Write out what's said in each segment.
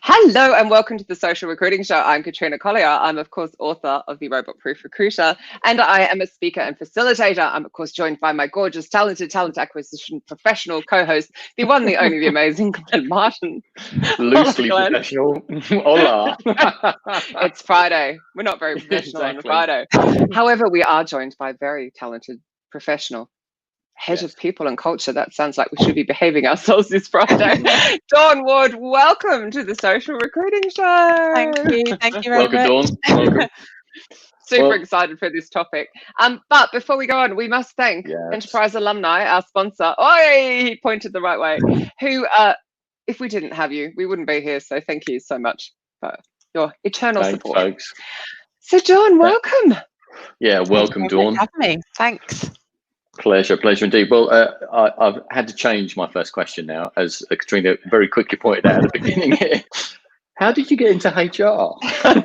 Hello and welcome to the Social Recruiting Show. I'm Katrina Collier. I'm, of course, author of The Robot Proof Recruiter, and I am a speaker and facilitator. I'm, of course, joined by my gorgeous, talented talent acquisition professional co-host, the one, the only, the amazing Glenn Martin. Loosely professional. Hola. It's Friday. We're not very professional on a Friday. However, we are joined by a very talented professional. Head of people and culture. That sounds like we should be behaving ourselves this Friday. Dawn Ward, welcome to the Social Recruiting Show. Thank you very much. Welcome, Dawn. Welcome. Super excited for this topic. But before we go on, we must thank Enterprise Alumni, our sponsor. Oi, he pointed the right way. Who, if we didn't have you, we wouldn't be here. So thank you so much for your eternal support. Folks. So Dawn, welcome. Yeah, welcome, Dawn. Have me. Thanks. Pleasure indeed. Well, I've had to change my first question now, as Katrina very quickly pointed out at the beginning here. How did you get into HR? As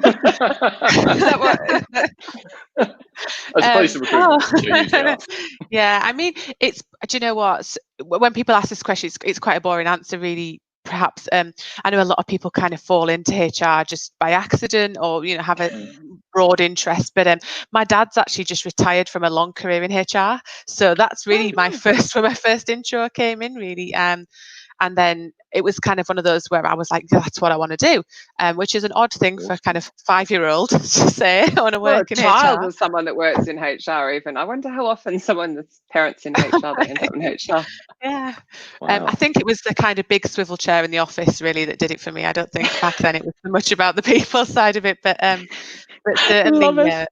opposed to recruitment. Yeah, I mean, do you know what? When people ask this question, it's quite a boring answer, really. Perhaps I know a lot of people kind of fall into HR just by accident, or have a broad interest. But my dad's actually just retired from a long career in HR, so that's really where my first intro came in, really. And then it was kind of one of those where I was like, that's what I want to do, which is an odd thing for kind of 5-year-old to say. I want to work in HR. A child of someone that works in HR even. I wonder how often someone that's parents in HR, they end up in HR. Yeah. Wow. I think it was the kind of big swivel chair in the office really that did it for me. I don't think back then it was so much about the people side of it, but certainly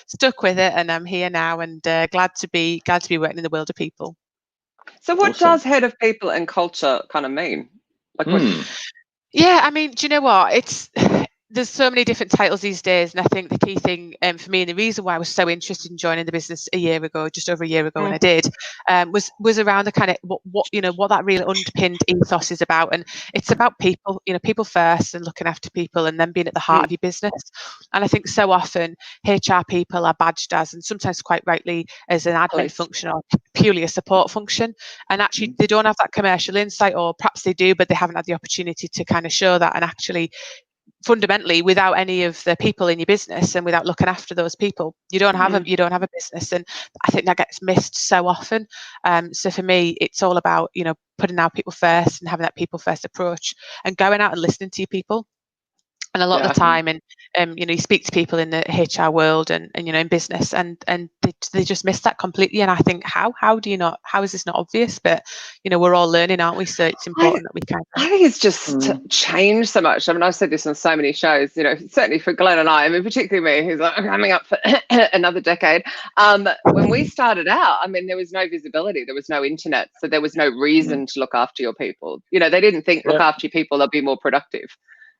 stuck with it, and I'm here now, and glad to be working in the world of people. So what does head of people and culture kind of mean? Yeah, I mean, do you know what? There's so many different titles these days, and I think the key thing for me, and the reason why I was so interested in joining the business just over a year ago when I did, was around the kind of what that really underpinned ethos is about. And it's about people, people first, and looking after people, and then being at the heart of your business. And I think so often HR people are badged as, and sometimes quite rightly, as an admin function or purely a support function. And actually they don't have that commercial insight, or perhaps they do, but they haven't had the opportunity to kind of show that. And actually, fundamentally, without any of the people in your business and without looking after those people, you don't have a business. And I think that gets missed so often. So for me, it's all about putting our people first and having that people first approach, and going out and listening to your people. And a lot of the time, and you speak to people in the HR world and in business, and they just miss that completely. And I think how is this not obvious? But we're all learning, aren't we? So it's important that we can. I think it's just changed so much. I mean, I've said this on so many shows. Certainly for Glenn and I mean, particularly me, who's like coming up for another decade. When we started out, I mean, there was no visibility, there was no internet, so there was no reason to look after your people. They didn't think look after your people, they'll be more productive.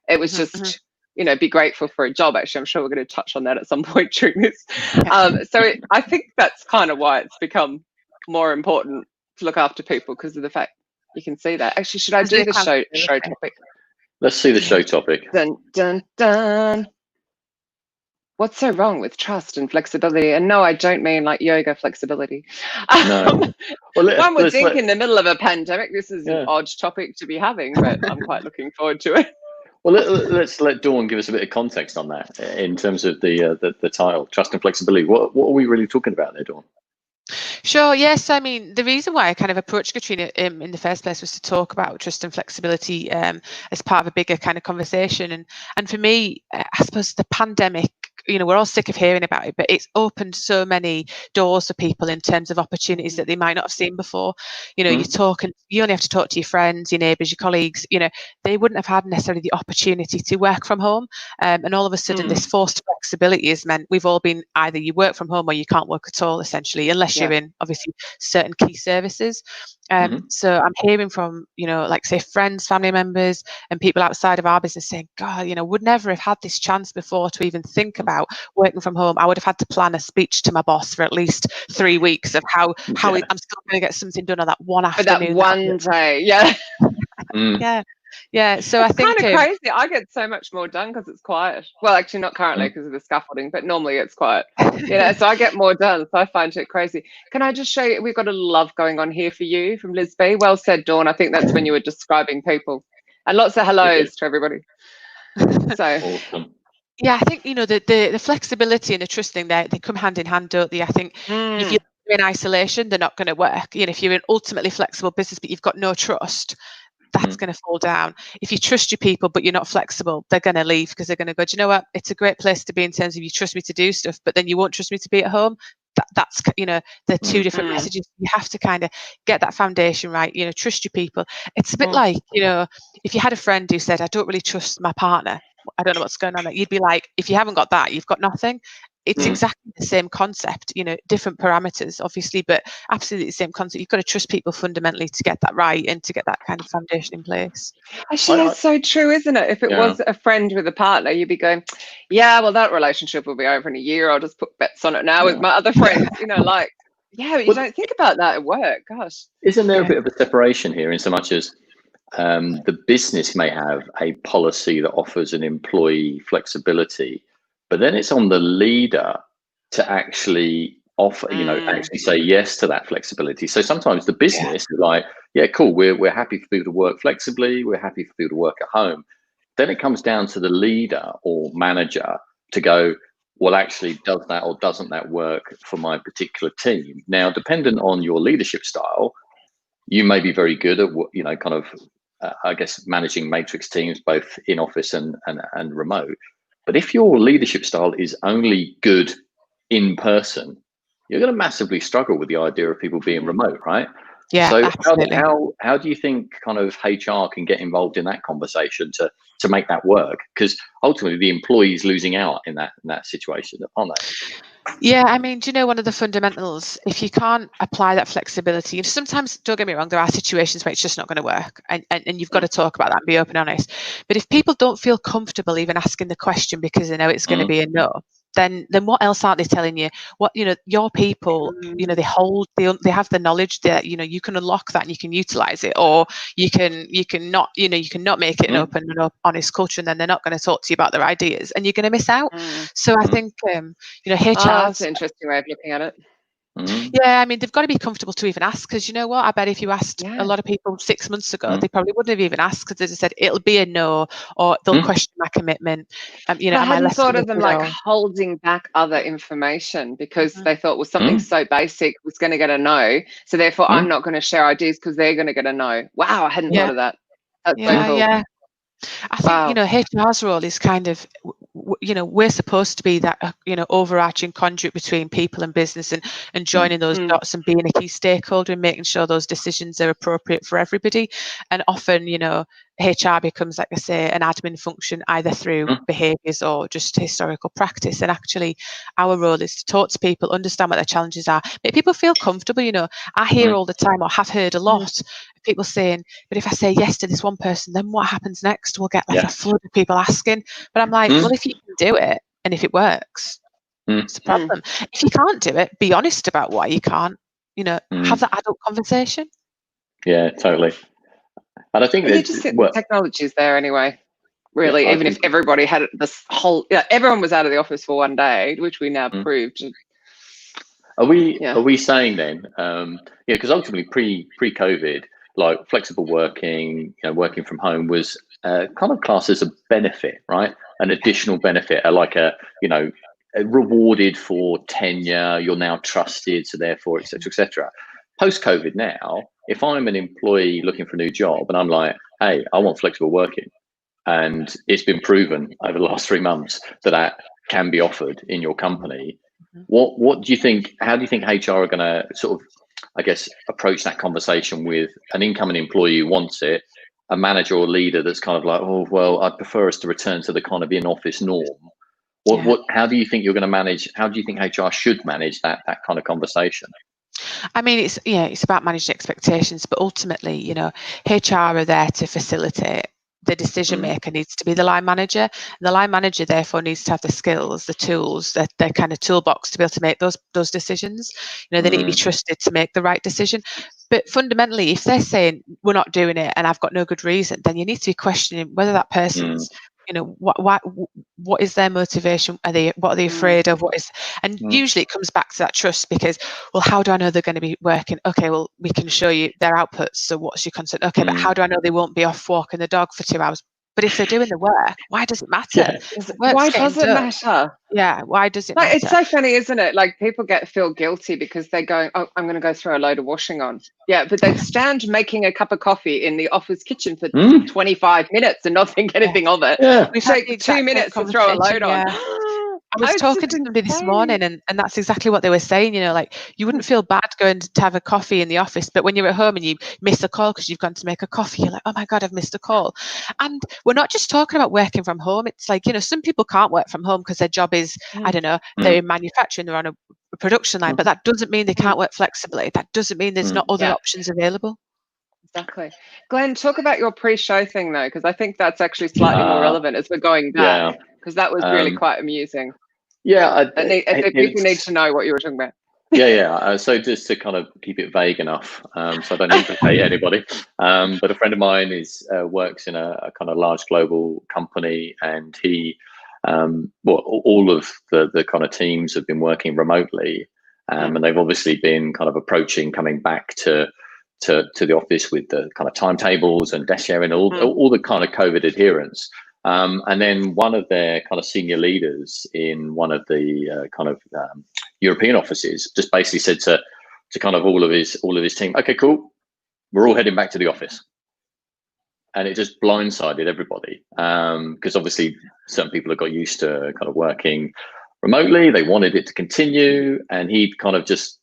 It was just, be grateful for a job. Actually, I'm sure we're going to touch on that at some point during this. I think that's kind of why it's become more important to look after people, because of the fact you can see that. Actually, should I do the show topic? Let's see the show topic. Dun, dun, dun. What's so wrong with trust and flexibility? And no, I don't mean like yoga flexibility. No. Well, one would think in the middle of a pandemic, this is an odd topic to be having, but I'm quite looking forward to it. Well, let's let Dawn give us a bit of context on that in terms of the title, trust and flexibility. What are we really talking about there, Dawn? Sure. Yes. I mean, the reason why I kind of approached Katrina in the first place was to talk about trust and flexibility as part of a bigger kind of conversation. And for me, I suppose the pandemic, we're all sick of hearing about it, but it's opened so many doors for people in terms of opportunities that they might not have seen before. You only have to talk to your friends, your neighbours, your colleagues. They wouldn't have had necessarily the opportunity to work from home. And all of a sudden, this forced flexibility has meant we've all been either you work from home or you can't work at all, essentially, unless you're in obviously certain key services. So I'm hearing from, like say friends, family members, and people outside of our business saying, God, would never have had this chance before to even think about working from home. I would have had to plan a speech to my boss for at least 3 weeks of how I'm still going to get something done on that one afternoon. For that one day, Yeah, so I think it's kind of crazy. I get so much more done because it's quiet. Well, actually, not currently because of the scaffolding, but normally it's quiet. So I get more done. So I find it crazy. Can I just show you? We've got a love going on here for you from Liz B. Well said, Dawn. I think that's when you were describing people. And lots of hellos to everybody. So Awesome. Yeah, I think, the flexibility and the trust thing, they come hand in hand, don't they? I think if you're in isolation, they're not going to work. If you're an ultimately flexible business, but you've got no trust, that's going to fall down. If you trust your people, but you're not flexible, they're going to leave because they're going to go, do you know what? It's a great place to be in terms of you trust me to do stuff, but then you won't trust me to be at home. That's they're two different messages. You have to kind of get that foundation right. Trust your people. It's a bit like, if you had a friend who said, I don't really trust my partner, I don't know what's going on, you'd be like, if you haven't got that, you've got nothing. It's exactly the same concept, different parameters, obviously, but absolutely the same concept. You've got to trust people fundamentally to get that right and to get that kind of foundation in place. Actually, that's so true, isn't it? If it was a friend with a partner, you'd be going, yeah, well, that relationship will be over in a year. I'll just put bets on it now with my other friends, but you don't think about that at work. Gosh. Isn't there a bit of a separation here in so much as the business may have a policy that offers an employee flexibility, but then it's on the leader to actually offer, actually say yes to that flexibility. So sometimes the business is like, yeah, cool, we're happy for people to work flexibly, we're happy for people to work at home. Then it comes down to the leader or manager to go, well, actually, does that or doesn't that work for my particular team? Now, dependent on your leadership style, you may be very good at kind of I guess managing matrix teams both in office and remote. But if your leadership style is only good in person, you're going to massively struggle with the idea of people being remote, right? Yeah. So absolutely. how do you think kind of HR can get involved in that conversation to make that work? Because ultimately the employee's losing out in that situation, aren't they? Yeah, I mean, do you know one of the fundamentals? If you can't apply that flexibility, sometimes, don't get me wrong, there are situations where it's just not going to work, and you've got to talk about that and be open and honest. But if people don't feel comfortable even asking the question because they know it's going to be a no, then what else aren't they telling you? What your people, they have the knowledge that you can unlock that and you can utilize it, or you can not make it an open and honest culture, and then they're not going to talk to you about their ideas, and you're going to miss out. So I think HR. That's an interesting way of looking at it. Yeah, I mean, they've got to be comfortable to even ask, because you know what? I bet if you asked a lot of people 6 months ago, they probably wouldn't have even asked, because they just said it'll be a no, or they'll question my commitment. I hadn't thought of them like holding back other information because they thought, well, something so basic was going to get a no, so therefore I'm not going to share ideas because they're going to get a no. Wow, I hadn't thought of that. That's so cool. Yeah. I think HR's role is kind of, we're supposed to be that overarching conduit between people and business, and joining those dots and being a key stakeholder and making sure those decisions are appropriate for everybody. And often HR becomes, like I say, an admin function, either through behaviours or just historical practice. And actually our role is to talk to people, understand what their challenges are, make people feel comfortable. I hear all the time, or have heard a lot, people saying, but if I say yes to this one person, then what happens next? We'll get a flood of people asking. But I'm like, well, if you can do it and if it works, it's a problem. If you can't do it, be honest about why you can't, have that adult conversation. Yeah, totally. And I think the technology is there anyway, really, even if everybody had this whole, everyone was out of the office for one day, which we now proved. Are we saying then, because ultimately pre-COVID, like flexible working, working from home was kind of classed as a benefit, right? An additional benefit, like rewarded for tenure. You're now trusted, so therefore, et cetera. Post-COVID now, if I'm an employee looking for a new job and I'm like, hey, I want flexible working, and it's been proven over the last 3 months that can be offered in your company. What do you think? How do you think HR are going to sort of, I guess, approach that conversation with an incoming employee who wants it, a manager or leader that's kind of like, oh, well, I'd prefer us to return to the kind of in-office norm. How do you think you're going to manage? How do you think HR should manage that kind of conversation? I mean, it's about managing expectations, but ultimately, HR are there to facilitate. The decision maker needs to be the line manager. And the line manager therefore needs to have the skills, the tools, their kind of toolbox to be able to make those decisions. They need to be trusted to make the right decision. But fundamentally, if they're saying we're not doing it and I've got no good reason, then you need to be questioning whether that person's what is their motivation? What are they afraid of? And usually it comes back to that trust, because, well, how do I know they're going to be working? Okay, well, we can show you their outputs. So what's your concern? Okay, but how do I know they won't be off walking the dog for 2 hours? But if they're doing the work, why does it matter? Why does it matter? Yeah, why does it matter? It's so funny, isn't it? Like, people feel guilty because they're going, oh, I'm going to go throw a load of washing on. Yeah, but they'd stand making a cup of coffee in the office kitchen for 25 minutes and not think anything of it. Yeah. We take 2 minutes to throw a load on. I was talking to somebody this morning, and that's exactly what they were saying. Like, you wouldn't feel bad going to have a coffee in the office, but when you're at home and you miss a call because you've gone to make a coffee, you're like, oh my God, I've missed a call. And we're not just talking about working from home. It's like, some people can't work from home because their job is, I don't know, they're in manufacturing, they're on a production line, but that doesn't mean they can't work flexibly. That doesn't mean there's not other options available. Exactly. Glenn, talk about your pre-show thing, though, because I think that's actually slightly more relevant as we're going back, because that was really quite amusing. Yeah, people need to know what you were talking about. So just to kind of keep it vague enough, so I don't implicate anybody. But a friend of mine works in a kind of large global company, and he, all of the kind of teams have been working remotely, and they've obviously been kind of approaching coming back to the office with the kind of timetables and desk sharing, all the kind of COVID adherence. And then one of their kind of senior leaders in one of the kind of European offices just basically said to kind of all of his team, okay, cool, we're all heading back to the office. And it just blindsided everybody, because obviously certain people have got used to kind of working remotely. They wanted it to continue, and he'd kind of just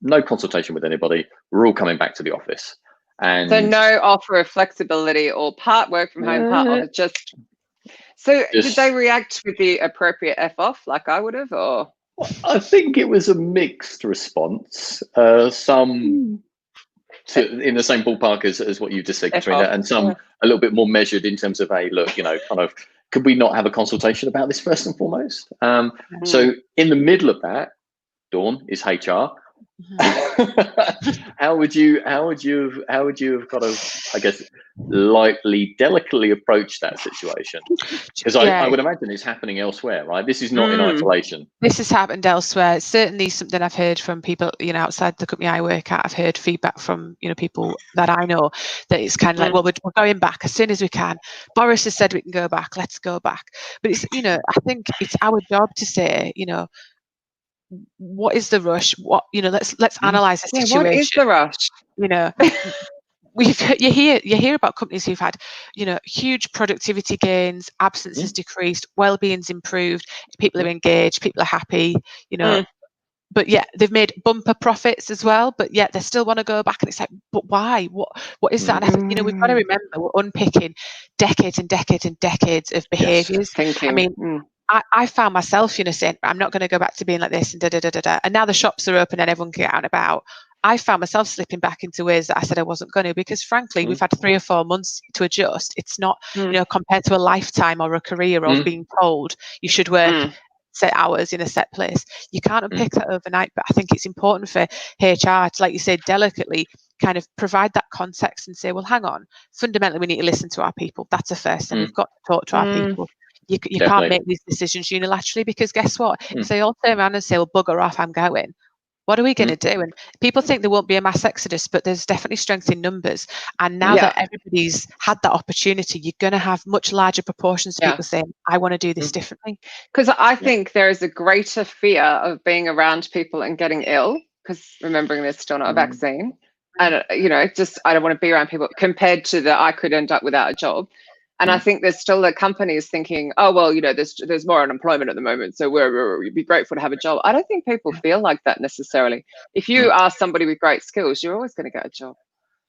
no consultation with anybody. We're all coming back to the office. And so no offer of flexibility or part work from home, part of it, did they react with the appropriate F off like I would have, or? I think it was a mixed response. Some in the same ballpark as what you just said, Katrina, and some a little bit more measured in terms of, hey, look, kind of, could we not have a consultation about this first and foremost? So in the middle of that, Dawn, is HR. How would you have got to, I guess, lightly, delicately approach that situation? Because I would imagine it's happening elsewhere, right? This is not in isolation. This has happened elsewhere. It's certainly something I've heard from people, outside the company I work at. I've heard feedback from, people that I know, that it's kind of like, well, we're going back as soon as we can. Boris has said we can go back. Let's go back. But it's, I think it's our job to say, what is the rush? What, let's analyze the situation. What is the rush? You hear about companies who've had, huge productivity gains, absence has decreased, well-being's improved, people are engaged, people are happy, but they've made bumper profits as well, but yet they still want to go back, and it's like, but why? What is that? And I think, we've got to remember we're unpicking decades and decades and decades of behaviours. Thinking. I mean, I found myself, saying, I'm not going to go back to being like this, and da-da-da-da-da. And now the shops are open and everyone can get out and about. I found myself slipping back into ways that I said I wasn't going to, because frankly, we've had 3 or 4 months to adjust. It's not, compared to a lifetime or a career of being told you should work set hours in a set place. You can't unpick that overnight, but I think it's important for HR to, like you said, delicately kind of provide that context and say, well, hang on, fundamentally, we need to listen to our people. That's the first thing. We've got to talk to our people. You can't make these decisions unilaterally, because guess what? If they all turn around and say, well, bugger off, I'm going, what are we going to do? And people think there won't be a mass exodus, but there's definitely strength in numbers. And now that everybody's had that opportunity, you're going to have much larger proportions of people saying, I want to do this differently. Because I think there is a greater fear of being around people and getting ill, because remembering there's still not a vaccine. And, I don't want to be around people, compared to I could end up without a job. And I think there's still the companies thinking, oh, well, there's more unemployment at the moment, so we'd be grateful to have a job. I don't think people feel like that necessarily. If you ask somebody with great skills, you're always going to get a job.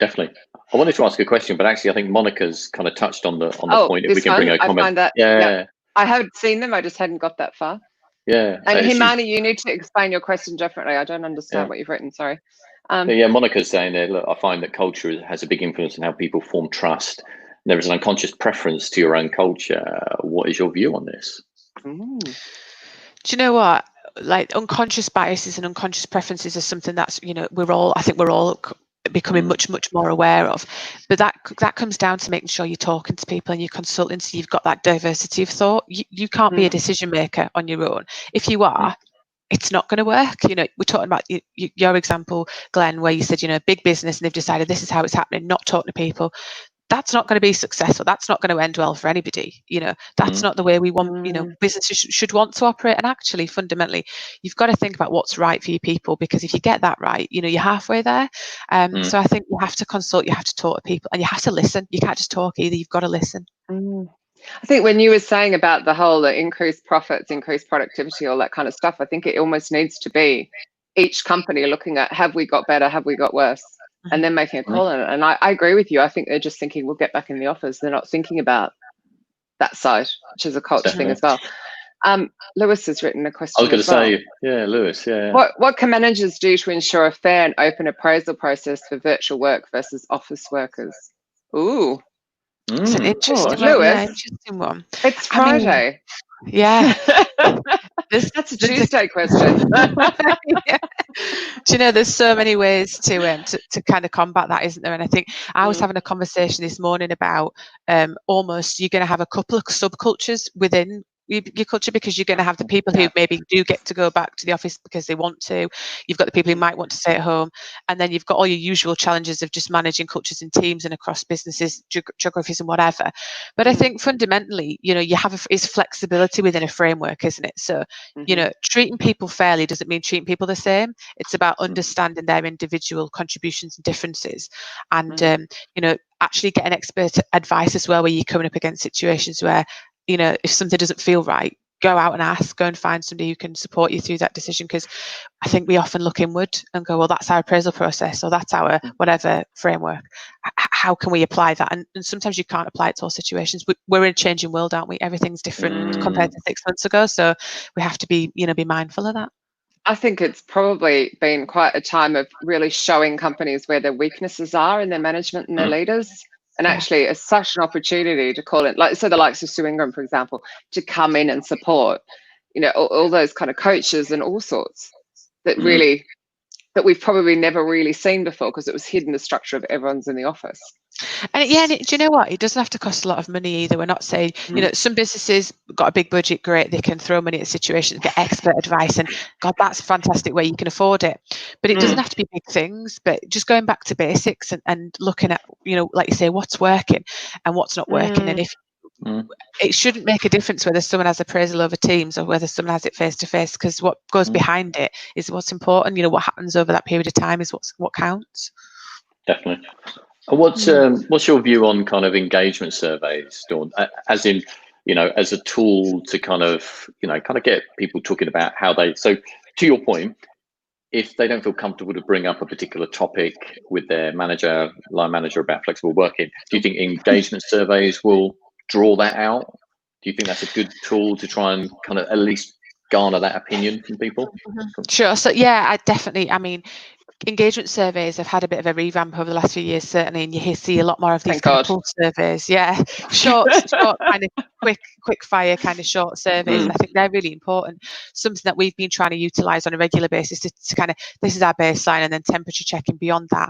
Definitely. I wanted to ask a question, but actually I think Monica's kind of touched on the point. If we can bring a comment. I find that, I haven't seen them. I just hadn't got that far. Yeah. And Himani, you need to explain your question differently. I don't understand what you've written. Sorry. Monica's saying that, look, I find that culture has a big influence on how people form trust. There is an unconscious preference to your own culture. What is your view on this? Do you know what? Like, unconscious biases and unconscious preferences is something that's, we're all becoming much more aware of. But that comes down to making sure you're talking to people and you're consulting, so you've got that diversity of thought. You can't be a decision maker on your own. If you are, it's not going to work. You know, we're talking about your example, Glenn, where you said, you know, big business and they've decided this is how it's happening, not talking to people. That's not going to be successful. That's not going to end well for anybody. You know, that's not the way we want, you know, businesses should want to operate. And actually, fundamentally, you've got to think about what's right for your people, because if you get that right, you know, you're halfway there. So I think you have to consult, you have to talk to people, and you have to listen. You can't just talk either. You've got to listen. I think when you were saying about the whole increased profits, increased productivity, all that kind of stuff, I think it almost needs to be each company looking at, have we got better, have we got worse? And then making a call on it. And I agree with you. I think they're just thinking, we'll get back in the office. They're not thinking about that side, which is a culture thing as well. Lewis has written a question. I was going to say, yeah, Lewis, yeah. What can managers do to ensure a fair and open appraisal process for virtual work versus office workers? Ooh. It's an interesting one. Lewis, yeah, interesting one. It's Friday. Yeah. That's a Tuesday question. Yeah. Do you know, there's so many ways to kind of combat that, isn't there? And I think I was having a conversation this morning about almost you're going to have a couple of subcultures within your culture, because you're going to have the people who maybe do get to go back to the office because they want to. You've got the people who might want to stay at home, and then you've got all your usual challenges of just managing cultures in teams and across businesses, geographies and whatever. But I think fundamentally, you know, you have is flexibility within a framework, isn't it? So, you know, treating people fairly doesn't mean treating people the same. It's about understanding their individual contributions and differences, and you know, actually getting expert advice as well, where you're coming up against situations where, you know, if something doesn't feel right, go out and ask, go and find somebody who can support you through that decision. Because I think we often look inward and go, well, that's our appraisal process, or that's our whatever framework. How can we apply that? And sometimes you can't apply it to all situations. We're in a changing world, aren't we? Everything's different compared to 6 months ago. So we have to be mindful of that. I think it's probably been quite a time of really showing companies where their weaknesses are in their management and their leaders. And actually, it's such an opportunity to call it, like, so the likes of Sue Ingram, for example, to come in and support, you know, all those kind of coaches and all sorts that really, that we've probably never really seen before, because it was hidden the structure of everyone's in the office. And yeah, do you know what? It doesn't have to cost a lot of money either. We're not saying, you know, some businesses got a big budget, great, they can throw money at situations, get expert advice, and God, that's a fantastic way you can afford it. But it doesn't have to be big things, but just going back to basics and looking at, you know, like you say, what's working and what's not working. And if it shouldn't make a difference whether someone has appraisal over Teams or whether someone has it face to face, because what goes behind it is what's important. You know, what happens over that period of time is what counts. Definitely. What's your view on kind of engagement surveys, Dawn? As in, you know, as a tool to kind of get people talking about how they. So, to your point, if they don't feel comfortable to bring up a particular topic with their line manager about flexible working, do you think engagement surveys will draw that out? Do you think that's a good tool to try and kind of at least garner that opinion from people? Sure. So yeah, I mean, engagement surveys have had a bit of a revamp over the last few years, certainly, and you see a lot more of these kind of pulse surveys. Yeah, short kind of quick fire kind of short surveys, and I think they're really important. Something that we've been trying to utilise on a regular basis to kind of, this is our baseline, and then temperature checking beyond that.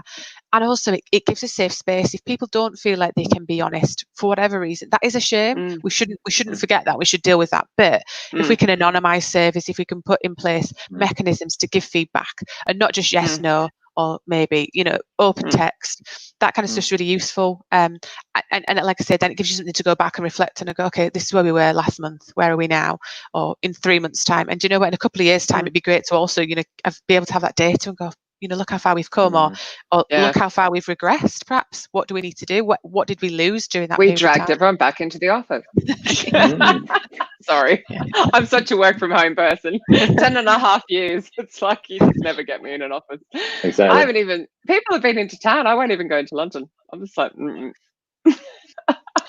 And also, it gives a safe space. If people don't feel like they can be honest for whatever reason, that is a shame. We shouldn't forget that. We should deal with that. But if we can anonymise surveys, if we can put in place mechanisms to give feedback, and not just yes, no, or maybe, you know, open text, that kind of stuff's really useful. And like I said, then it gives you something to go back and reflect on and go, okay, this is where we were last month. Where are we now? Or in 3 months' time? And do you know what? In a couple of years' time, it'd be great to also, you know, be able to have that data and go, you know, look how far we've come, or look how far we've regressed, perhaps. What do we need to do? What did we lose during that period of time? We dragged everyone back into the office. Sorry. I'm such a work from home person. 10.5 years. It's like you just never get me in an office. Exactly. People have been into town. I won't even go into London. I'm just like, I'm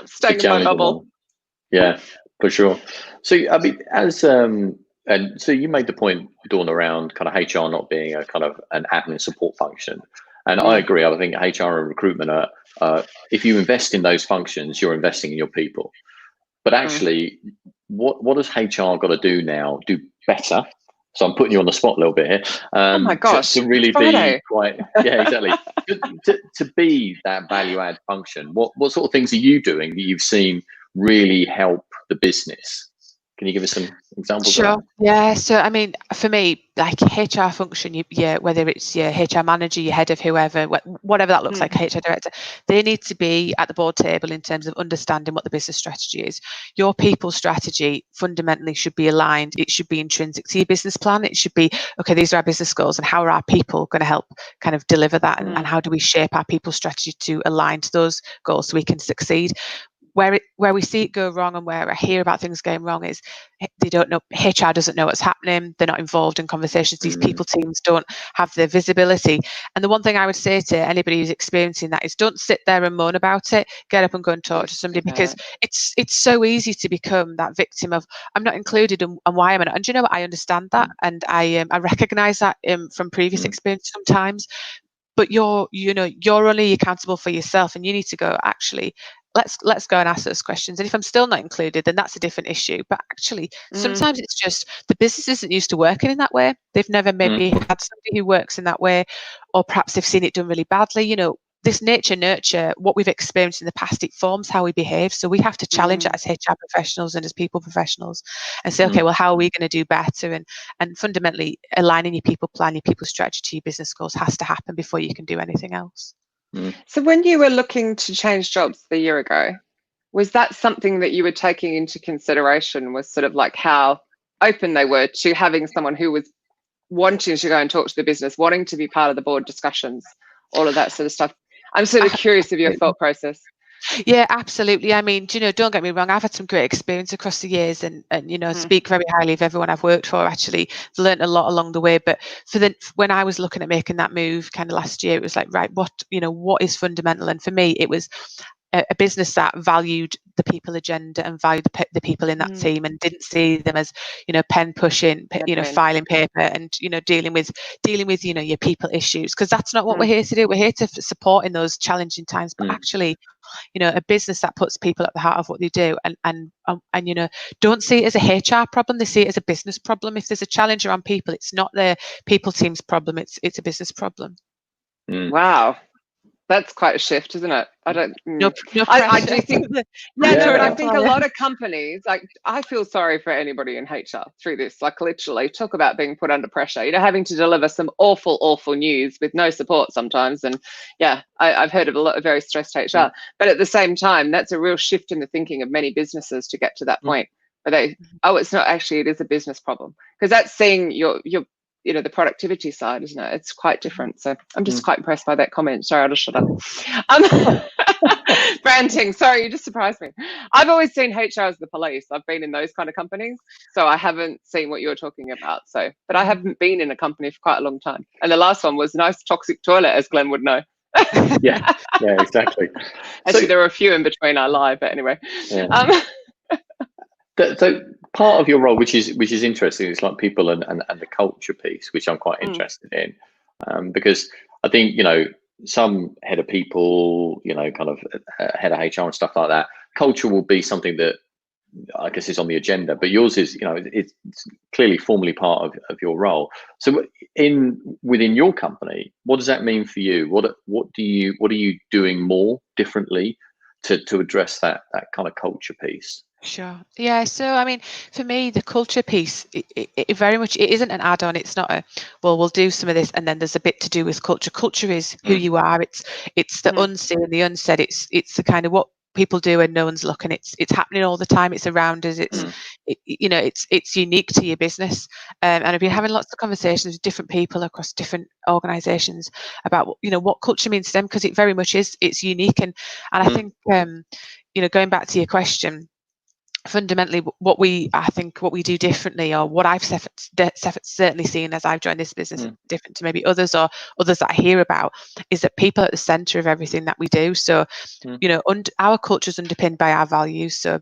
staying in my bubble. Yeah, for sure. So, I mean, and so you made the point, Dawn, around kind of HR not being a kind of an admin support function. And I agree. I think HR and recruitment are, if you invest in those functions, you're investing in your people. But actually, what does HR got to do now? Do better So I'm putting you on the spot a little bit here. Oh my gosh, to really be quite, yeah, exactly. to be that value add function, what sort of things are you doing that you've seen really help the business? Can you give us some examples of that? Yeah. So, I mean, for me, like HR function, whether it's your HR manager, your head of whoever, whatever that looks like, HR director, they need to be at the board table in terms of understanding what the business strategy is. Your people strategy fundamentally should be aligned. It should be intrinsic to your business plan. It should be, okay, these are our business goals, and how are our people going to help kind of deliver that? And how do we shape our people strategy to align to those goals so we can succeed? Where we see it go wrong, and where I hear about things going wrong, is they don't know, HR doesn't know what's happening, they're not involved in conversations, these people teams don't have the visibility. And the one thing I would say to anybody who's experiencing that is, don't sit there and moan about it, get up and go and talk to somebody, because it's so easy to become that victim of, I'm not included, and why am I not? And do you know what, I understand that, and I recognise that from previous experience sometimes, but you're only accountable for yourself, and you need to go, actually, let's go and ask those questions. And if I'm still not included, then that's a different issue. But actually, sometimes it's just the business isn't used to working in that way. They've never maybe had somebody who works in that way, or perhaps they've seen it done really badly. This nature nurture, what we've experienced in the past, it forms how we behave. So we have to challenge it as HR professionals and as people professionals, and say, okay, well, how are we going to do better? And fundamentally, aligning your people plan, your people strategy, your business goals has to happen before you can do anything else. So when you were looking to change jobs a year ago, was that something that you were taking into consideration, was sort of like how open they were to having someone who was wanting to go and talk to the business, wanting to be part of the board discussions, all of that sort of stuff? I'm sort of curious of your thought process. Yeah, absolutely. I mean, don't get me wrong, I've had some great experience across the years, and speak very highly of everyone I've worked for. Actually, learned a lot along the way. But when I was looking at making that move kind of last year, it was like, right, what is fundamental? And for me, it was a business that valued the people agenda and valued the people in that team, and didn't see them as pen pushing, filing paper, and dealing with your people issues, because that's not what we're here to do. We're here to support in those challenging times, but actually, a business that puts people at the heart of what they do, and don't see it as a HR problem, they see it as a business problem. If there's a challenge around people, it's not the people team's problem, it's a business problem. Wow. That's quite a shift, isn't it? I don't. No I do think. I think a lot of of companies, like, I feel sorry for anybody in HR through this. Like, literally, talk about being put under pressure. Having to deliver some awful news with no support sometimes. And yeah, I've heard of a lot of very stressed HR. But at the same time, that's a real shift in the thinking of many businesses to get to that point where it's not actually, it is a business problem, because that's seeing your the productivity side, isn't it? It's quite different. So I'm just quite impressed by that comment. Sorry, I'll just shut up. Ranting. Sorry, you just surprised me. I've always seen HR as the police. I've been in those kind of companies, so I haven't seen what you're talking about. But I haven't been in a company for quite a long time. And the last one was nice toxic toilet, as Glenn would know. yeah, exactly. Actually, there are a few in between. I lie, but anyway. Yeah. So part of your role, which is interesting, is like people and the culture piece, which I'm quite interested in, because I think some head of people, kind of head of HR and stuff like that, culture will be something that I guess is on the agenda, but yours is it's clearly formally part of your role. So within your company, what does that mean for you? What are you doing more differently to address that kind of culture piece? Sure. Yeah. So, I mean, for me, the culture piece, it very much, it isn't an add-on. It's not we'll do some of this, and then there's a bit to do with culture. Culture is who you are. It's the unseen, the unsaid. It's the kind of what people do and no one's looking. It's happening all the time. It's around us. It's unique to your business. And I've been having lots of conversations with different people across different organisations about what culture means to them, because it very much is. It's unique, and I think going back to your question, fundamentally what we do differently, or what I've certainly seen as I've joined this business, different to maybe others or others that I hear about, is that people are at the center of everything that we do. So our culture is underpinned by our values, so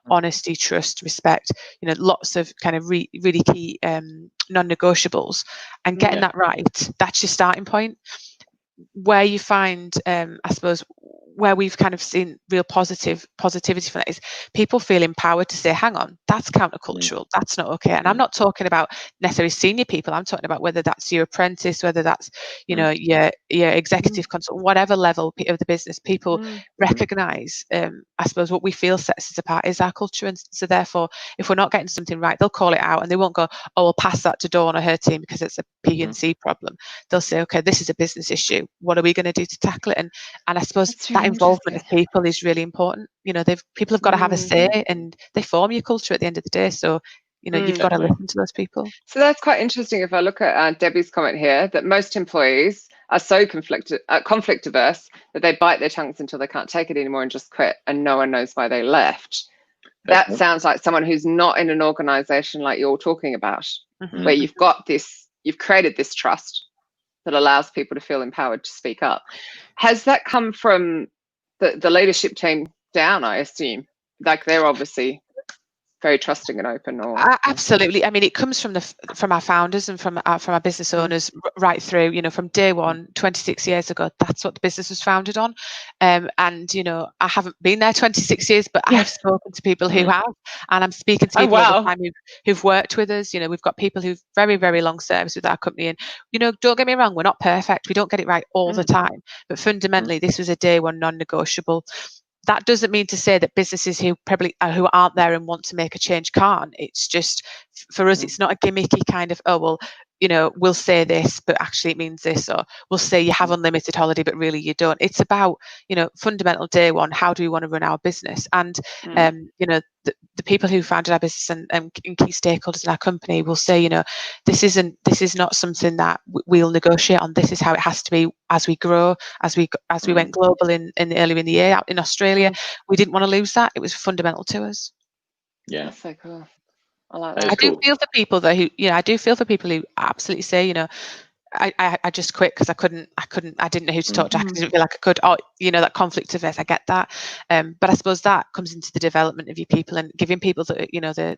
honesty, trust, respect, lots of kind of really key non-negotiables, and getting that right, that's your starting point. Where you find I suppose where we've kind of seen real positivity from that is people feel empowered to say, hang on, that's countercultural, that's not okay. And I'm not talking about necessarily senior people, I'm talking about whether that's your apprentice, whether that's, you know, your executive consultant, whatever level of the business, people recognize, I suppose what we feel sets us apart is our culture. And so therefore, if we're not getting something right, they'll call it out, and they won't go, oh, we'll pass that to Dawn or her team because it's a P&C problem. They'll say, okay, this is a business issue, what are we going to do to tackle it? And I suppose that involvement of people is really important. You know, people have got to have a say, and they form your culture at the end of the day. So, you know, you've got to listen to those people. So that's quite interesting. If I look at Debbie's comment here, that most employees are so conflict averse that they bite their tongues until they can't take it anymore and just quit, and no one knows why they left. That sounds like someone who's not in an organization like you're talking about, where you've created this trust that allows people to feel empowered to speak up. Has that come from the leadership team down, I assume? Like, they're obviously very trusting and open, or absolutely. I mean, it comes from our founders and from our business owners right through. You know, from day one, 26 years ago, that's what the business was founded on. And you know, I haven't been there 26 years, but I've spoken to people who have, and I'm speaking to people all the time who've worked with us. You know, we've got people who've very, very long service with our company, and you know, don't get me wrong, we're not perfect. We don't get it right all the time, but fundamentally, this was a day one non-negotiable. That doesn't mean to say that businesses who aren't there and want to make a change can't. It's just, for us, it's not a gimmicky kind of, oh, well, you know, we'll say this, but actually it means this, or we'll say you have unlimited holiday, but really you don't. It's about, you know, fundamental day one, how do we want to run our business? And, you know, the people who founded our business and key stakeholders in our company will say, you know, this is not something that we'll negotiate on. This is how it has to be as we grow, as we went global earlier in the year out in Australia. We didn't want to lose that. It was fundamental to us. Yeah, that's so cool. I like that. I do feel for people though who, you know, I do feel for people who absolutely say, you know, I just quit because I didn't know who to talk to. I didn't feel like I could, or, you know, that conflict of it, I get that. But I suppose that comes into the development of your people and giving people the, you know, the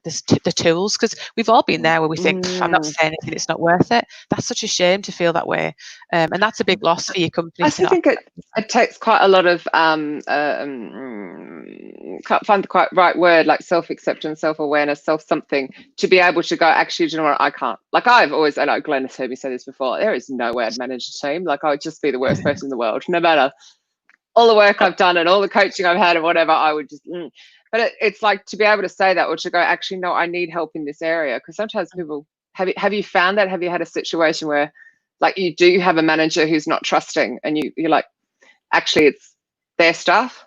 tools, because we've all been there where we think, I'm not saying anything, it's not worth it. That's such a shame to feel that way. And that's a big loss for your company. I think it takes quite a lot of, can't find the quite right word, like self-acceptance, self-awareness, self-something, to be able to go, actually, do you know what, I can't. Like, I've always, I know Glenn has heard me say this before, there is no way I'd manage a team. Like, I would just be the worst person in the world, no matter all the work I've done and all the coaching I've had and whatever. I would just, but it's like to be able to say that, or to go, actually, no, I need help in this area. Because sometimes people, have you found that? Have you had a situation where, like, you do have a manager who's not trusting, and you're like, actually, it's their stuff?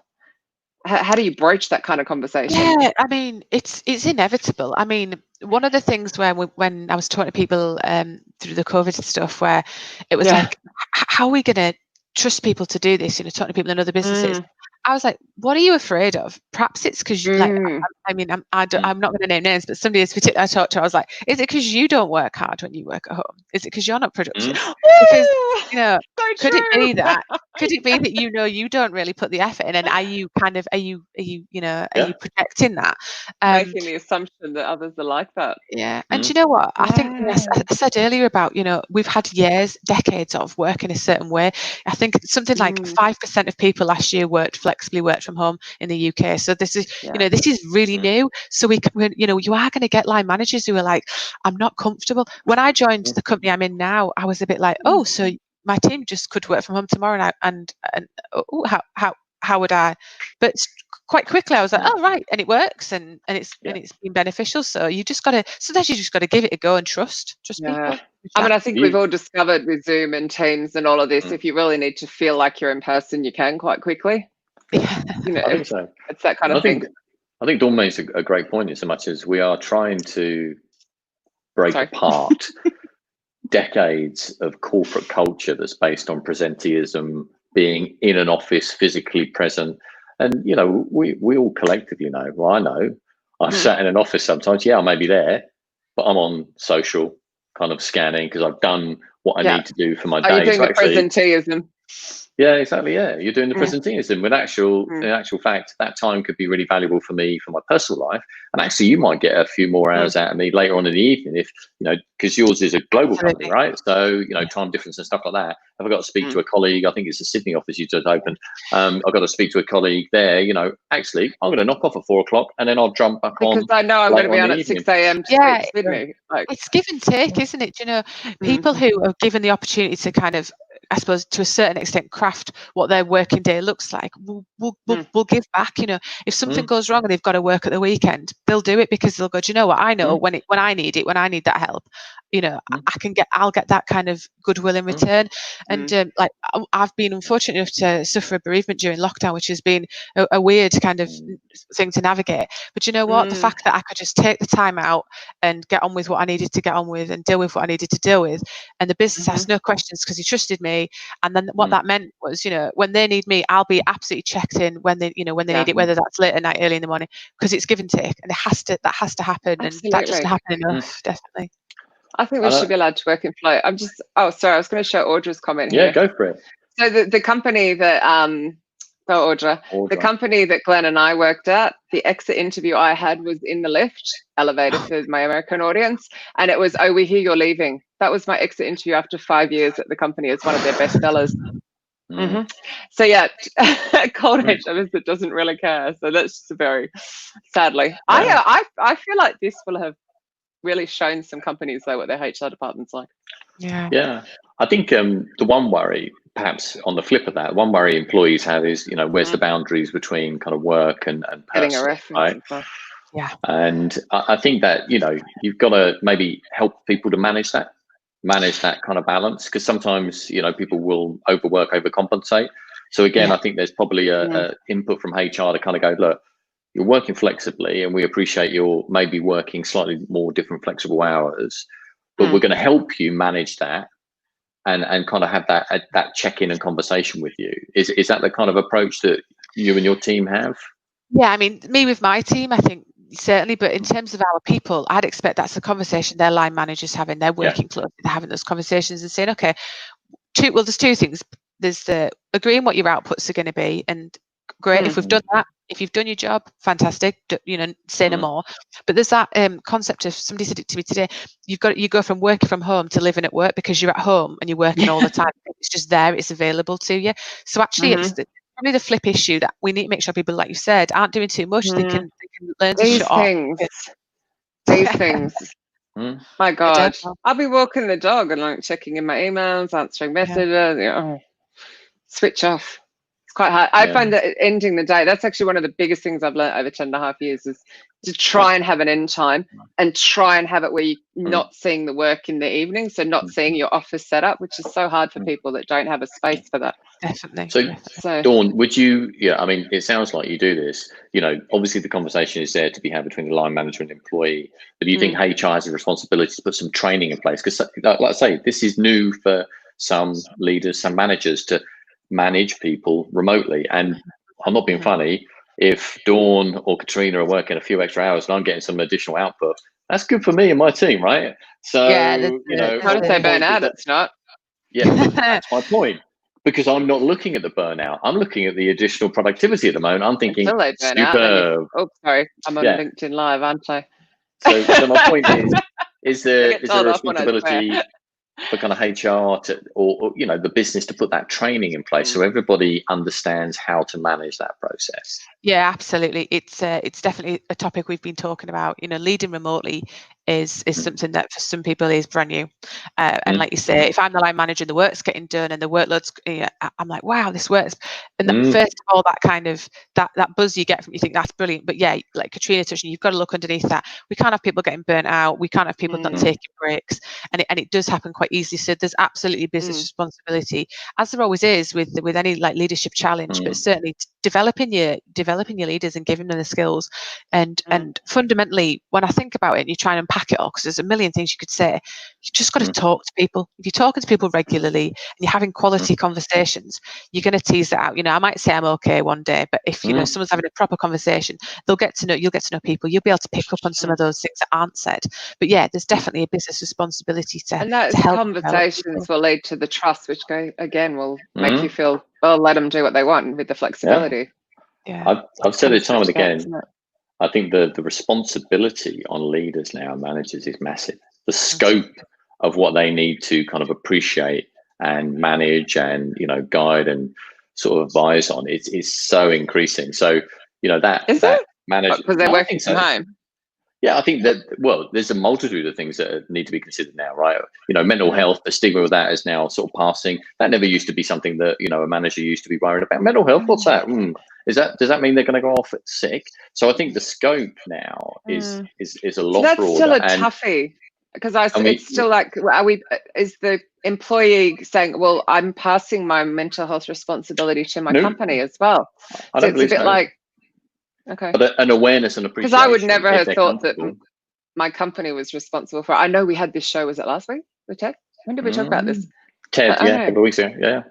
How do you broach that kind of conversation? Yeah, I mean, it's inevitable. I mean, one of the things when I was talking to people through the COVID stuff, where it was like, how are we going to trust people to do this? You know, talking to people in other businesses. I was like, what are you afraid of? Perhaps it's because you, like, I mean, I'm not going to name names, but somebody in particular I talked to, I was like, is it because you don't work hard when you work at home? Is it because you're not productive? Because, you know, could it be that? Could it be that, you know, you don't really put the effort in, and are you projecting that? Making the assumption that others are like that. Yeah, and you know what? I think, yes, I said earlier about, you know, we've had decades of working a certain way. I think something like 5% of people last year flexibly worked from home in the UK. So this is, you know, this is really new. So we, you know, you are going to get line managers who are like, I'm not comfortable. When I joined the company I'm in now, I was a bit like, oh, so my team just could work from home tomorrow, and how would I? But quite quickly I was like, oh, right, and it works, and it's been beneficial. So sometimes you just got to give it a go and trust people. I mean, I think we've all discovered with Zoom and Teams and all of this, if you really need to feel like you're in person, you can quite quickly. Yeah, you know, I think so. It's that kind of thing. I think Dawn makes a great point, in so much as we are trying to break apart decades of corporate culture that's based on presenteeism, being in an office, physically present. And, you know, we all collectively know, well, I know, I've sat in an office sometimes, I may be there, but I'm on social kind of scanning because I've done what I need to do for my day. Are you doing the presenteeism? Yeah, exactly. Yeah, you're doing the presenteeism. With in actual fact, that time could be really valuable for me for my personal life, and actually, you might get a few more hours out of me later on in the evening if because yours is a global company, right? So time difference and stuff like that. If I've got to speak to a colleague, I think it's the Sydney office you just opened. I've got to speak to a colleague there. Actually, I'm going to knock off at 4 o'clock, and then I'll jump back on because I know I'm going to be on at 6 a.m. to speak to Sydney. It's give and take, isn't it? People who are given the opportunity to kind of, I suppose, to a certain extent, craft what their working day looks like, will give back. If something goes wrong and they've got to work at the weekend, they'll do it because they'll go, do you know what? I know when I need that help, I'll get that kind of goodwill in return. And I've been unfortunate enough to suffer a bereavement during lockdown, which has been a weird kind of thing to navigate. But you know what? The fact that I could just take the time out and get on with what I needed to get on with and deal with what I needed to deal with, and the business asked no questions because he trusted me. And then what that meant was, when they need me, I'll be absolutely checked in when they need it, whether that's late at night, early in the morning, because it's give and take, and that has to happen. Absolutely. And that doesn't happen enough, definitely. I think we should be allowed to work in flow. I was going to show Audra's comment here. Yeah, go for it. So the company that Audra, the company that Glenn and I worked at, the exit interview I had was in the lift elevator for my American audience, and it was, we hear you're leaving. That was my exit interview after 5 years at the company as one of their best sellers. So yeah, cold age that doesn't really care. So that's just very sadly. I feel like this will have really shown some companies though what their HR department's like. Yeah. I think the one worry, perhaps on the flip of that, one worry employees have is, where's the boundaries between kind of work and personal, getting a reference, right? And stuff. Yeah. And I think that, you've got to maybe help people to manage that kind of balance, because sometimes, people will overwork, overcompensate. So again, I think there's probably a input from HR to kind of go, look, you're working flexibly and we appreciate you're maybe working slightly more different flexible hours, but we're going to help you manage that and kind of have that check-in and conversation with you. Is that the kind of approach that you and your team have? Yeah, I mean, me with my team, I think certainly, but in terms of our people, I'd expect that's a conversation their line managers having. They're working closely, they're having those conversations and saying, okay, there's two things. There's the agreeing what your outputs are going to be, and great if we've done that. If you've done your job, fantastic. Say no more. But there's that concept of, somebody said it to me today. You go from working from home to living at work because you're at home and you're working all the time. It's just there. It's available to you. So actually, it's probably the flip issue that we need to make sure people, like you said, aren't doing too much. They can learn to shut off. These things. My God, I'll be walking the dog and checking in my emails, answering messages. Switch off. Quite hard. I find that ending the day, that's actually one of the biggest things I've learned over 10.5 years, is to try and have an end time and try and have it where you're not seeing the work in the evening. So not seeing your office setup, which is so hard for people that don't have a space for that. Definitely. So Dawn, would you, I mean, it sounds like you do this, obviously the conversation is there to be had between the line manager and employee, but do you think HR has a responsibility to put some training in place? Because like I say, this is new for some leaders, some managers to manage people remotely. And I'm not being funny, if Dawn or Katrina are working a few extra hours and I'm getting some additional output, that's good for me and my team, right? So not if they burn out, it's not. That's my point, because I'm not looking at the burnout, I'm looking at the additional productivity at the moment. I'm thinking superb. Oh, sorry, I'm on LinkedIn Live, aren't I? So my point is there a responsibility for kind of HR or the business to put that training in place so everybody understands how to manage that process? Yeah, absolutely. It's definitely a topic we've been talking about. Leading remotely is something that for some people is brand new. And like you say, if I'm the line manager and the work's getting done and the workload's, I'm like, wow, this works. And first of all, that kind of that buzz you get from, you think that's brilliant. But yeah, like Katrina touched on, you've got to look underneath that. We can't have people getting burnt out. We can't have people not taking breaks. And it does happen quite easily. So there's absolutely business responsibility, as there always is with any like leadership challenge, but certainly developing your leaders and giving them the skills. And fundamentally, when I think about it and you try and unpack it all, because there's a million things you could say, you just got to talk to people. If you're talking to people regularly and you're having quality conversations, you're going to tease it out. I might say I'm okay one day, but if someone's having a proper conversation, you'll get to know people. You'll be able to pick up on some of those things that aren't said. But yeah, there's definitely a business responsibility and those conversations will lead to the trust, which will make you feel, well, let them do what they want with the flexibility. I've said it time and again. I think the responsibility on leaders now and managers is massive. The scope of what they need to kind of appreciate and manage and guide and sort of advise on is so increasing. So that managers, because they're working from home. Yeah, I think that, well, there's a multitude of things that need to be considered now, right? Mental health, the stigma of that is now sort of passing. That never used to be something that, a manager used to be worried about. Mental health, what's that? Does that mean they're going to go off sick? So I think the scope now is a lot broader. That's still a toughie, because it's still like, is the employee saying, well, I'm passing my mental health responsibility to my company as well? So it's a bit like, okay. But an awareness and appreciation. Because I would never have thought that my company was responsible for it. I know we had this show, was it last week with Ted? When did we talk about this? Ted, a couple of weeks ago. Yeah.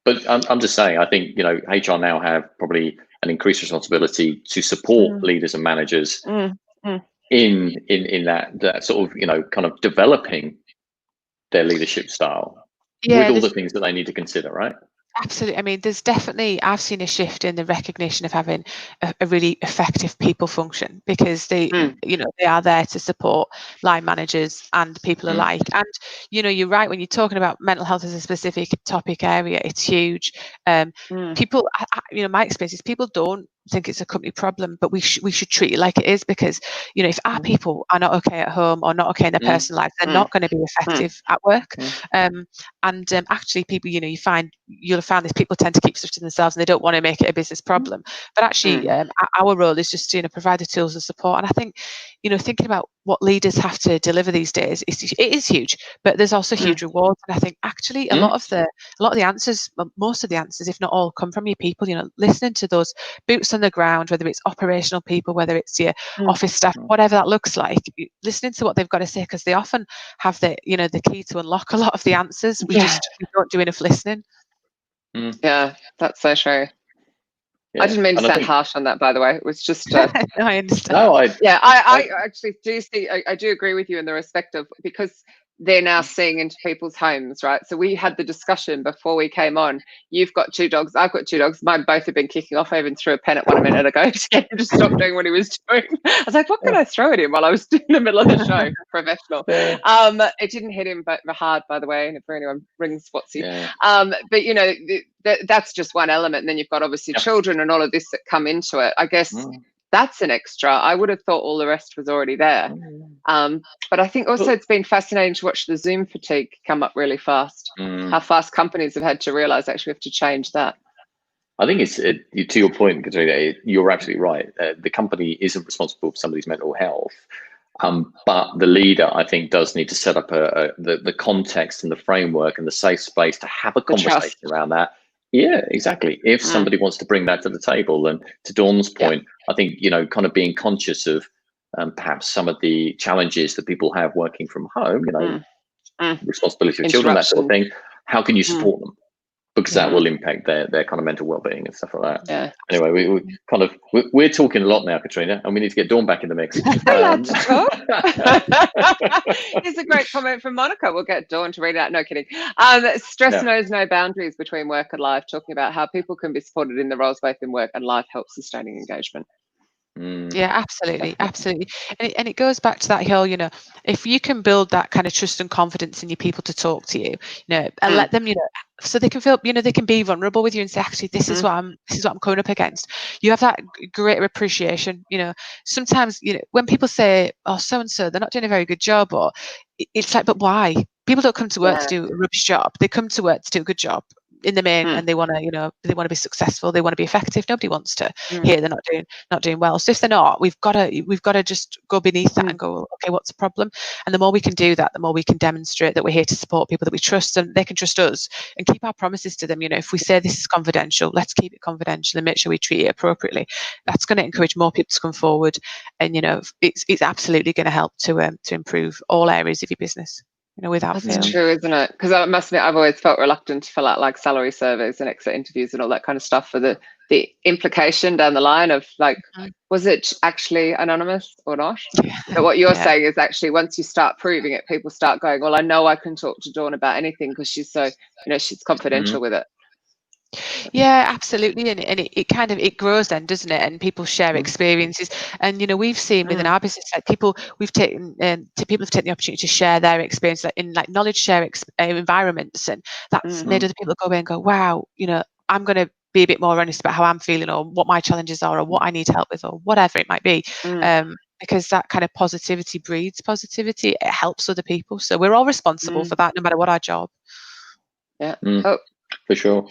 But I'm just saying, I think, HR now have probably an increased responsibility to support leaders and managers in that sort of, kind of developing their leadership style with all the things that they need to consider, right? Absolutely. I mean, there's definitely, I've seen a shift in the recognition of having a really effective people function, because they are there to support line managers and people alike. And, you're right, when you're talking about mental health as a specific topic area, it's huge. People, my experience is people don't think it's a company problem, but we should treat it like it is, because if our people are not okay at home or not okay in their personal lives, they're not going to be effective at work. Actually, people, you'll find this, people tend to keep stuff to themselves and they don't want to make it a business problem. But actually, our role is just to provide the tools and support. And I think thinking about what leaders have to deliver these days, it is huge, but there's also huge rewards. And I think actually a lot of the answers, most of the answers, if not all, come from your people. Listening to those boots on the ground, whether it's operational people, whether it's your office staff, whatever that looks like, listening to what they've got to say, because they often have the key to unlock a lot of the answers. We don't do enough listening. Yeah, that's so true. Yeah. I didn't mean to sound harsh on that, by the way. It was just no, I understand. No, I actually do see, I do agree with you in the respect of, because they're now seeing into people's homes, right? So we had the discussion before we came on. You've got 2 dogs, I've got 2 dogs. Mine both have been kicking off. I even threw a pen at one a minute ago to get him to stop doing what he was doing. I was like, what can I throw at him while I was in the middle of the show? Professional. It didn't hit him but hard, by the way, and if anyone rings Spotsy. But that's just one element. And then you've got obviously children and all of this that come into it. I guess that's an extra. I would have thought all the rest was already there. But I think also it's been fascinating to watch the Zoom fatigue come up really fast. How fast companies have had to realize actually we have to change that. I think it's to your point, Katrina, you're absolutely right. The company isn't responsible for somebody's mental health. But the leader, I think, does need to set up the context and the framework and the safe space to have a conversation around that. Yeah, exactly. If somebody wants to bring that to the table, and to Dawn's point, I think, kind of being conscious of perhaps some of the challenges that people have working from home, responsibility of children, that sort of thing. How can you support them? Because that will impact their kind of mental well-being and stuff like that. Yeah. Anyway, we're talking a lot now, Katrina, and we need to get Dawn back in the mix. Here's a great comment from Monica. We'll get Dawn to read it out. No kidding. Stress knows no boundaries between work and life, talking about how people can be supported in the roles both in work and life helps sustaining engagement. Yeah, absolutely. And it goes back to that whole, if you can build that kind of trust and confidence in your people to talk to you, and let them, so they can feel, they can be vulnerable with you and say, actually, this is what I'm coming up against. You have that greater appreciation. Sometimes, when people say, oh, so and so, they're not doing a very good job, or it's like, but why? People don't come to work to do a rubbish job. They come to work to do a good job. in the main, and they want to, they want to be successful, they want to be effective. Nobody wants to hear they're not doing well. So if they're not, we've got to just go beneath that and go, okay, what's the problem? And the more we can do that, the more we can demonstrate that we're here to support people that we trust, and they can trust us, and keep our promises to them. If we say this is confidential, let's keep it confidential and make sure we treat it appropriately. That's going to encourage more people to come forward, and it's absolutely going to help to improve all areas of your business. Without fail. That's true, isn't it? Because I must admit, I've always felt reluctant to fill out like salary surveys and exit interviews and all that kind of stuff for the implication down the line of like, was it actually anonymous or not? But what you're saying is actually once you start proving it, people start going, well, I know I can talk to Dawn about anything because she's so, she's confidential with it. Yeah, absolutely, and it kind of grows then, doesn't it? And people share experiences, and we've seen within our business, like people have taken the opportunity to share their experience, like in like knowledge share environments, and that's made other people go away and go, wow, I'm going to be a bit more honest about how I'm feeling, or what my challenges are, or what I need help with, or whatever it might be. Because that kind of positivity breeds positivity. It helps other people, so we're all responsible for that, no matter what our job. Yeah. For sure.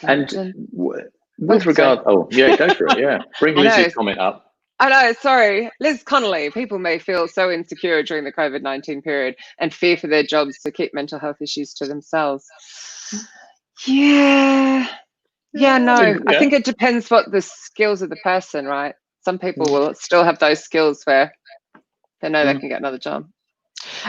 And with regard, go for it. Yeah, bring Liz's comment up. I know, sorry, Liz Connolly. People may feel so insecure during the COVID-19 period and fear for their jobs to keep mental health issues to themselves. I think it depends what the skills of the person, right? Some people will still have those skills where they know they can get another job.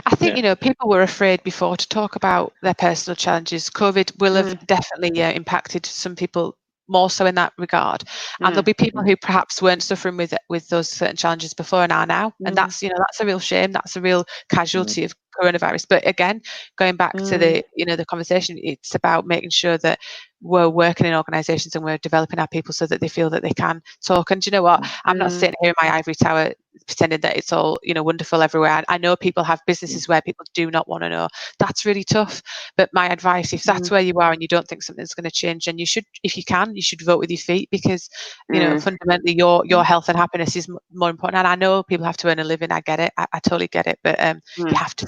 I think, people were afraid before to talk about their personal challenges. COVID will have definitely impacted some people more so in that regard. And there'll be people who perhaps weren't suffering with those certain challenges before and are now. And that's a real shame. That's a real casualty of coronavirus. But again, going back to the conversation, it's about making sure that we're working in organisations and we're developing our people so that they feel that they can talk. And do you know what? I'm not sitting here in my ivory tower pretending that it's all wonderful everywhere. I know people have businesses where people do not want to know. That's really tough. But my advice, if that's where you are and you don't think something's going to change, and you should, if you can, you should vote with your feet, because fundamentally your health and happiness is more important. And I know people have to earn a living. I get it. I totally get it. But you have to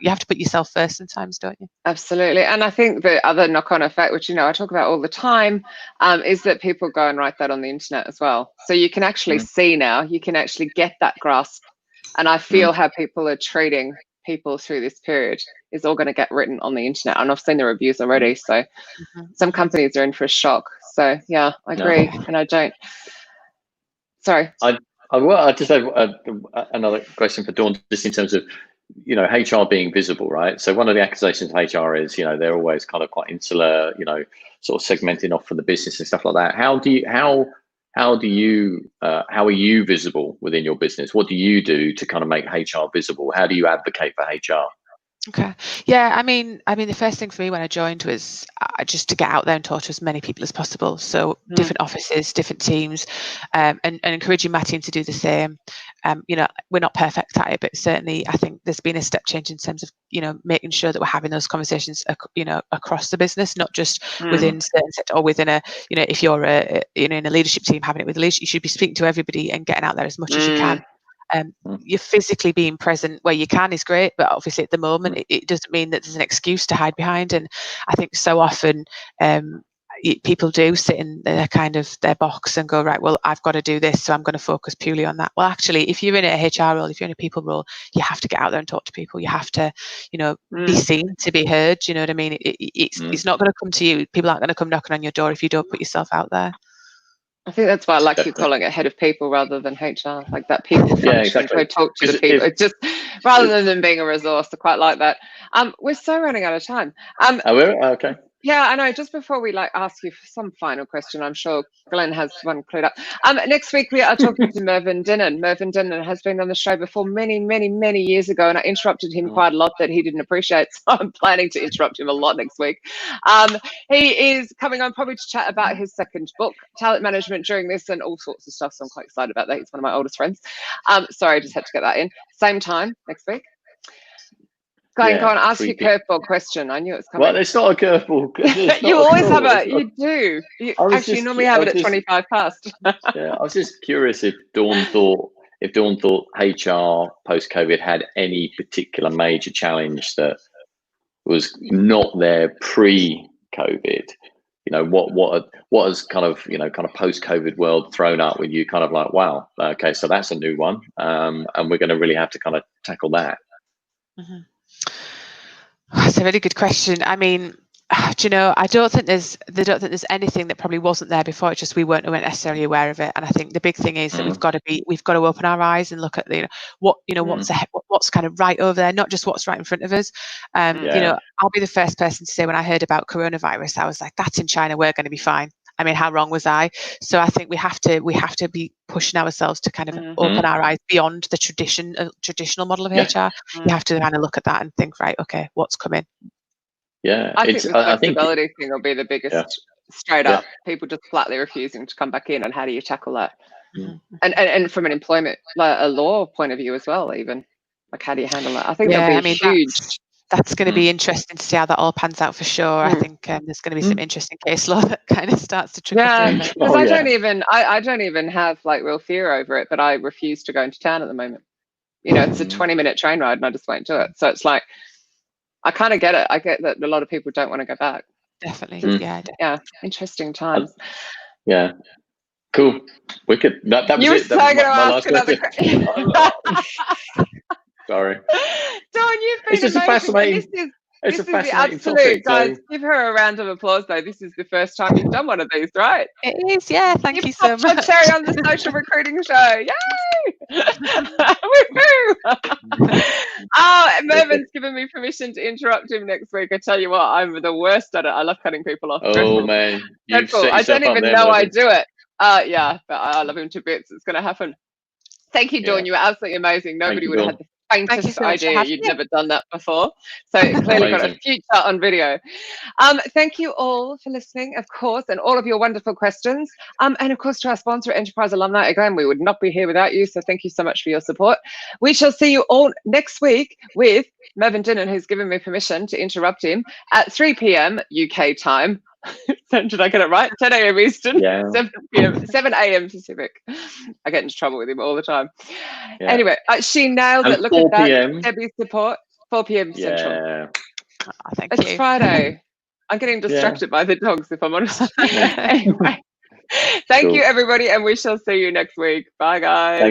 you have to put yourself first sometimes, don't you? Absolutely. And I think the other knock-on effect, which I talk about all the time, is that people go and write that on the internet as well. So you can actually see now, you can actually get that grasp. And I feel how people are treating people through this period is all going to get written on the internet. And I've seen the reviews already. So some companies are in for a shock. So yeah, I agree. And I don't. Sorry. I just have another question for Dawn, just in terms of HR being visible, right? So one of the accusations of HR is, they're always kind of quite insular, sort of segmenting off for the business and stuff like that. How are you visible within your business? What do you do to kind of make HR visible? How do you advocate for HR? Okay. Yeah, I mean, the first thing for me when I joined was just to get out there and talk to as many people as possible. So different offices, different teams, and encouraging my team to do the same. We're not perfect at it, but certainly I think there's been a step change in terms of, making sure that we're having those conversations, across the business, not just within certain sector or within if you're in a leadership team, having it with the leadership, you should be speaking to everybody and getting out there as much as you can. You're physically being present where you can is great, but obviously at the moment it doesn't mean that there's an excuse to hide behind. And I think so often people do sit in their kind of their box and go, right, well, I've got to do this, so I'm going to focus purely on that. Well, actually, if you're in a HR role, if you're in a people role, you have to get out there and talk to people. You have to, be seen to be heard. You know what I mean? It's not going to come to you. People aren't going to come knocking on your door if you don't put yourself out there. I think that's why I like you calling it head of people rather than HR, like that people function. Yeah, exactly. Where talk to the people. It's just rather than being a resource. I quite like that. We're so running out of time. Okay. Yeah, I know. Just before we ask you for some final question, I'm sure Glenn has one clued up. Next week we are talking to Mervyn Dinnan. Mervyn Dinnan has been on the show before many, many, many years ago, and I interrupted him quite a lot that he didn't appreciate. So I'm planning to interrupt him a lot next week. He is coming on probably to chat about his second book, Talent Management, during this and all sorts of stuff. So I'm quite excited about that. He's one of my oldest friends. Sorry, I just had to get that in. Same time next week. Glenn, go on, ask your curveball question. I knew it was coming. Well, it's not a curveball. You always have it. You do. You actually normally have it at 25 past. Yeah, I was just curious if Dawn thought HR post-COVID had any particular major challenge that was not there pre-COVID what has kind of post-COVID world thrown up with you, kind of like, wow, okay, so that's a new one, and we're going to really have to kind of tackle that. Mm-hmm. That's a really good question. I mean, do you know, I don't think there's anything that probably wasn't there before. It's just we weren't necessarily aware of it. And I think the big thing is that we've got to open our eyes and look at what's kind of right over there, not just what's right in front of us. I'll be the first person to say, when I heard about coronavirus, I was like, that's in China, we're going to be fine. I mean, how wrong was I? So I think we have to be pushing ourselves to kind of open our eyes beyond the traditional model of HR. You have to kind of look at that and think, right, okay, what's coming? Yeah, I think the flexibility thing will be the biggest. Straight up, people just flatly refusing to come back in, and how do you tackle that? And from an employment, like a law point of view as well, even like how do you handle that? I think that'll be huge. That's going to be interesting to see how that all pans out for sure. I think there's going to be some interesting case law that kind of starts to trickle through. Because I don't even have like real fear over it, but I refuse to go into town at the moment. It's a 20-minute train ride, and I just won't do it. So it's like, I kind of get it. I get that a lot of people don't want to go back. Definitely, yeah. Interesting times. Yeah. Cool. Wicked. That was you were it. so going to ask another question. Sorry. Dawn, you've been just amazing. This is the absolute topic, guys. Give her a round of applause, though. This is the first time you've done one of these, right? It is, yeah. Thank you so much. You've cherry on the social recruiting show. Yay! Woohoo! Mervin's given me permission to interrupt him next week. I tell you what, I'm the worst at it. I love cutting people off. Oh man, I don't even know I do it. But I love him to bits. It's going to happen. Thank you, Dawn. You were absolutely amazing. Nobody would have had the faintest idea you'd never done that before. So it clearly got a future on video. Thank you all for listening, of course, and all of your wonderful questions. And of course, to our sponsor, Enterprise Alumni. Again, we would not be here without you. So thank you so much for your support. We shall see you all next week with Mervyn Dinnan, who's given me permission to interrupt him at 3 p.m. UK time. Did I get it right? 10 a.m. Eastern, 7 a.m. Pacific. I get into trouble with him all the time. Yeah. Anyway, she nailed it. Look at that. Debbie's support. 4 p.m. Central. It's Friday. I'm getting distracted by the dogs, if I'm honest. Anyway, thank you, everybody, and we shall see you next week. Bye, guys.